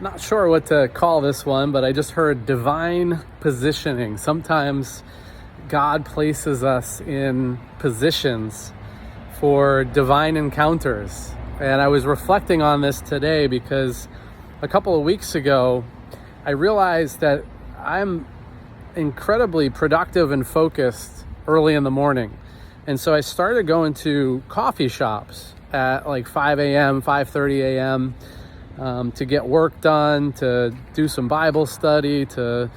Not sure what to call this one, but I just heard divine positioning. Sometimes God places us in positions for divine encounters. And I was reflecting on this today because a couple of weeks ago, I realized that I'm incredibly productive and focused early in the morning. And so I started going to coffee shops at like 5 a.m., 5:30 a.m., to get work done, to do some Bible study, to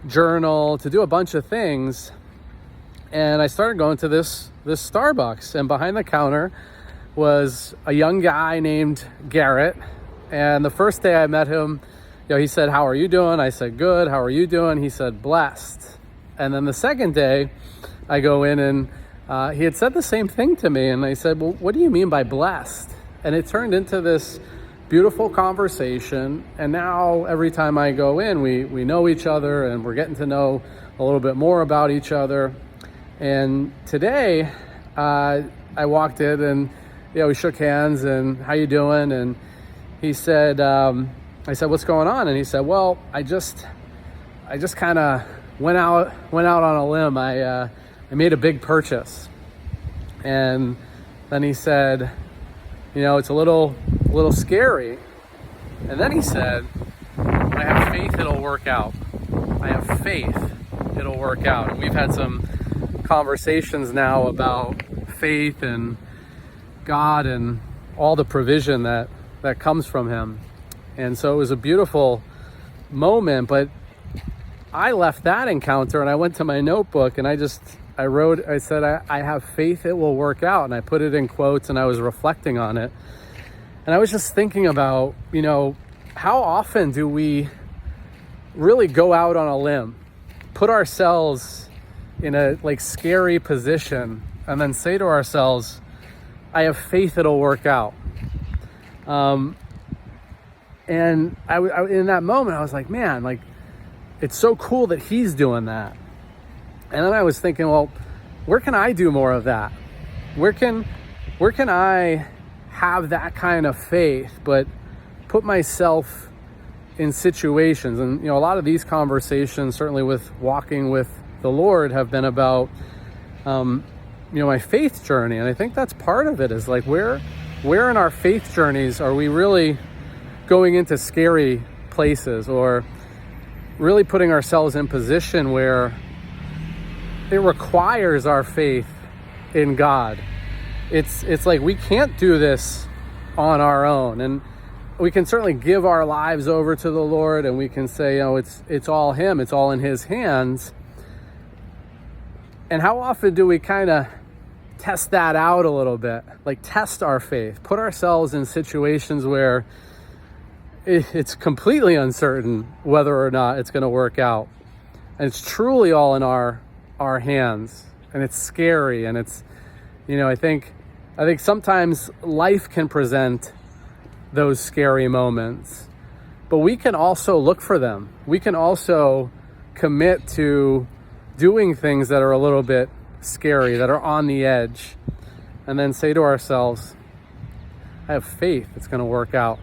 journal, to do a bunch of things. And I started going to this Starbucks, and behind the counter was a young guy named Garrett. And the first day I met him, he said, "How are you doing?" I said, "Good. How are you doing?" He said, "Blessed." And then the second day I go in, and he had said the same thing to me. And I said, "Well, what do you mean by blessed?" And it turned into this beautiful conversation. And now every time I go in, we know each other, and we're getting to know a little bit more about each other. And today I walked in, and we shook hands, and "How you doing?" And he said, I said, "What's going on?" And he said, "Well, I just kind of went out on a limb. I made a big purchase." And then he said, "It's a little scary." And then he said, "I have faith it'll work out. I have faith it'll work out." And we've had some conversations now about faith and God and all the provision that comes from him. And so it was a beautiful moment. But I left that encounter and I went to my notebook, and I said, I have faith it will work out. And I put it in quotes, and I was reflecting on it. And I was just thinking about, how often do we really go out on a limb, put ourselves in a scary position, and then say to ourselves, "I have faith it'll work out." And I in that moment, I was like, man, it's so cool that he's doing that. And then I was thinking, well, where can I do more of that? Where can I have that kind of faith, but put myself in situations? And, a lot of these conversations, certainly with walking with the Lord, have been about, my faith journey. And I think that's part of it, is where in our faith journeys are we really going into scary places, or really putting ourselves in position where it requires our faith in God. It's like we can't do this on our own. And we can certainly give our lives over to the Lord, and we can say, it's all him, it's all in his hands. And how often do we kind of test that out a little bit, test our faith, put ourselves in situations where it's completely uncertain whether or not it's going to work out, and it's truly all in our hands, and it's scary. And it's, I think sometimes life can present those scary moments, but we can also look for them. We can also commit to doing things that are a little bit scary, that are on the edge, and then say to ourselves, "I have faith it's going to work out."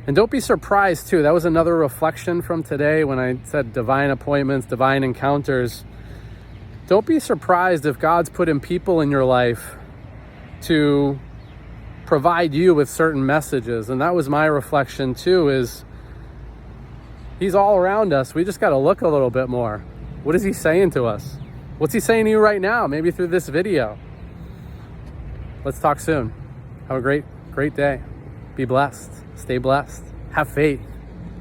And don't be surprised too. That was another reflection from today when I said divine appointments, divine encounters. Don't be surprised if God's put in people in your life to provide you with certain messages. And that was my reflection too, is he's all around us. We just got to look a little bit more. What is he saying to us? What's he saying to you right now? Maybe through this video. Let's talk soon. Have a great day. Be blessed. Stay blessed. Have faith.